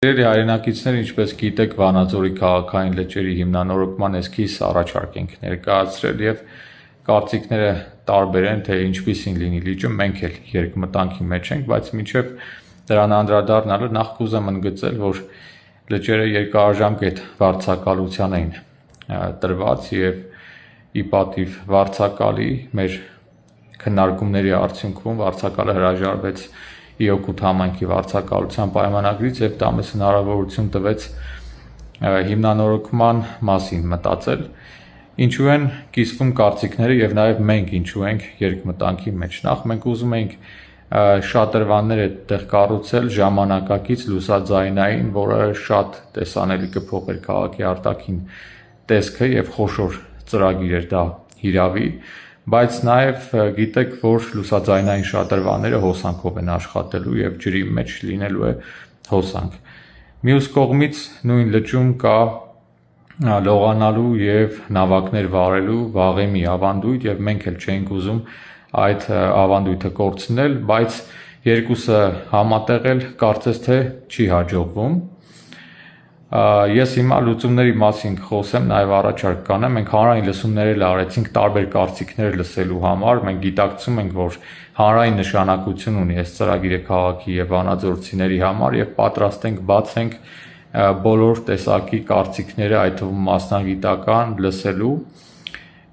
Սիրելի հայրենակիցներ, ինչպես գիտեք, Վանաձորի քաղաքային լճերի հիմնանորոգման էսքիզ առաջարկ ենք ներկայացրել եւ կարծիքները տարբեր են, թե ինչպիսին լինի լիճը, մենք էլ երկմտանքի մեջ ենք, բայց մինչեւ դրան անդրադառնալը նախ կուզեմ ընդգծել, որ լճերը երկարաժամկետ վարձակալության էին տրված եւ ի պատիվ վարձակալի մեր քննարկումների արդյունքում վարձակալը հրաժարվեց իօկուտ համայնքի վարձակալության պայմանագրից եւ դա մեզ հնարավորություն տվեց հիմնանորոգման մասին մտածել, ինչու են կիսվում կարծիքները եւ նաեւ մենք ինչու ենք երկմտանքի մեջ։ Նախ մենք ուզում ենք շատրվաններ այդտեղ կառուցել ժամանակակից լուսաձայնային, որը շատ տեսանելի կփոխեր քաղաքի արտաքին տեսքը եւ խոշոր ծրագիր էր դա հիրավի, բայց նաև գիտեք, որ լուսաձայնային շատրվանները հոսանքով են աշխատելու եւ ջրի մեջ լինելու է հոսանք։ Մյուս կողմից նույն լճում կա լողանալու եւ նավակներ վարելու վաղեմի ավանդույթ եւ մենք էլ չենք ուզում այդ ավանդույթը կորցնել, բայց երկուսը համատեղել կարծես թե չի հաջողվում։ Ես հիմա լուծումների մասին խոսեմ, նաև առաջարկ կանեմ, մենք հանրային լսումներ էլ արեցինք տարբեր կարծիքներ լսելու համար, մենք գիտակցում ենք, որ հանրային նշանակություն ունի այս ծրագիրը քաղաքի եւ վանաձորցիների համար եւ պատրաստ ենք բացենք բոլոր տեսակի կարծիքները, այդ թվում մասնագիտական լսելու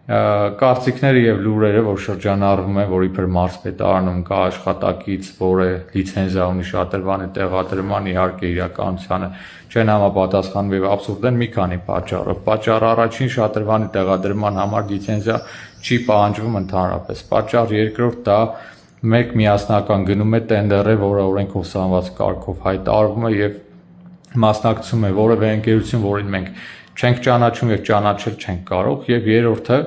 կարծիքները եւ լուրերը, որ շրջանառվում են, որ իբր մարզպետարանում կա աշխատակից, որը լիցենզիա ունի շատրվանի տեղադրման, իհարկե իրականությանը չեն համապատասխանում եւ աբսուրդ են մի քանի պատճառով։ Պատճառ առաջին շատրվանի տեղադրման համար լիցենզիա չի պահանջվում ընդհանրապես։ Պատճառ երկրորդ դա մեկ միասնական գնում է տենդեր է, որը օրենքով սահմանված կարգով հայտարարվում է եւ մասնակցում է որևէ ընկերություն, որին մենք չենք ճանաչում եւ ճանաչել չենք կարող եւ երրորդը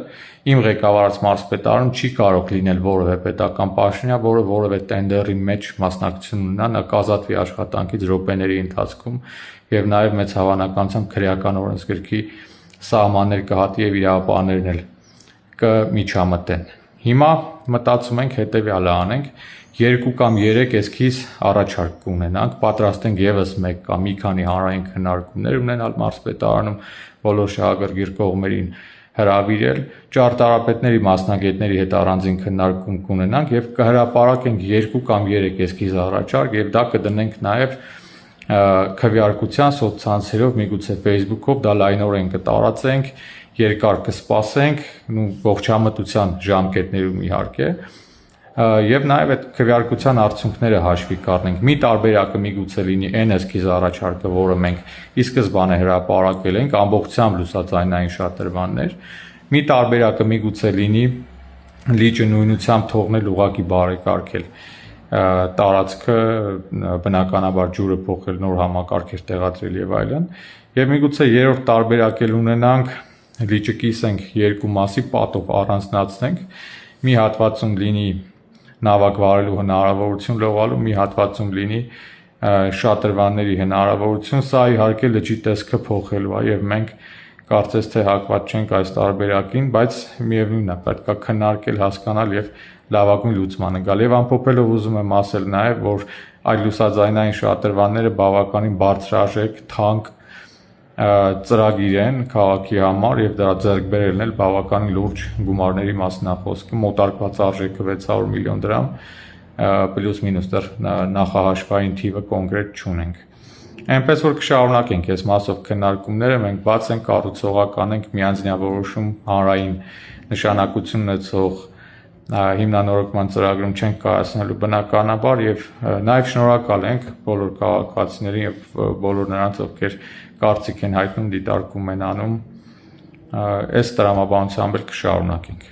իմ ղեկավարած մարզպետարանում չի կարող լինել որևէ պետական պաշտոնյա, որը որևէ տենդերի մեջ մասնակցություն ունենա, նա կազատվի աշխատանքից րոպեների ընթացքում եւ նաեւ մեծ հավանականությամբ քրեական օրենսգրքի սահմաններ կհատի եւ իրավապահներն էլ կմիջամտեն։ Հիմա մտածում ենք հետեւյալը անենք, 2 կամ 3 էսքիզ առաջարկ կունենանք, պատրաստ ենք եւս մեկ կամ մի քանի հանրային քննարկումներ ունենալ մարզպետարանում, բոլոր շահագրգիռ կողմերին հրավիրել, ճարտարապետների մասնագետների հետ առանձին քննարկում կունենանք եւ կհրապարակենք 2 կամ 3 էսքիզ առաջարկ եւ դա կդնենք նաեւ քվեարկության սոցցանցերով, միգուցե Facebook-ով դա լայնորեն կտարածենք, երկար կսպասենք, ողջամտության ժամկետներում իհարկե եւ նաեւ այդ քվեարկության արդյունքները հաշվի կառնենք։ Մի տարբերակը միգուցե լինի այն էսքիզ առաջարկը, որը մենք ի սկզբանե հրապարակել ենք, ամբողջությամբ լուսաձայնային շատրվաններ։ Մի տարբերակը միգուցե լինի լիճը նույնությամբ թողնել ուղղակի բարեկարգել տարածքը, բնականաբար ջուրը փոխել, նոր համակարգեր տեղադրել եւ այլն։ Եվ միգուցե երրորդ տարբերակել ունենանք, լիճը կիսենք երկու մասի, պատով առանձնացնենք, մի հատվածում լինի նավակ վարելու հնարավորություն լողալու, մի հատվածում լինի շատրվանների հնարավորություն, սա իհարկե լճի տեսքը փոխելու է եւ մենք կարծես թե հակված չենք այս տարբերակին, բայց միևնույնն է, պետք է քննարկել, հասկանալ եւ լավագույն լուծմանը գալ։ Եվ ամփոփելով ուզում եմ ասել նաեւ, որ այդ լուսաձայնային շատրվանները բավականին բարձրաժեք, թանկ ծրագիր են քաղաքի համար եւ դրա ձեռք բերելն էլ բավականին լուրջ գումարների մասին է խոսքը, մոտարկված արժեքը 600 միլիոն դրամ, պլյուս մինուս դեռ նախահաշվային թիվը կոնկրետ չունենք։ Այնպես որ կշարունակենք այս մասով քննարկումները, մենք բաց ենք, կառուցողական ենք, միանձնյավորոշում հանրային նշանակություն ունեցող հիմնանորոգման ծրագրում չենք կայացնելու բնականաբար եւ նաեւ շնորհակալ ենք բոլոր քաղաքացիներին եւ բոլոր նրանց, ովքեր կարծիք են հայտնում, դիտարկում են անում, այս տրամաբանությամբ էլ կշարունակենք։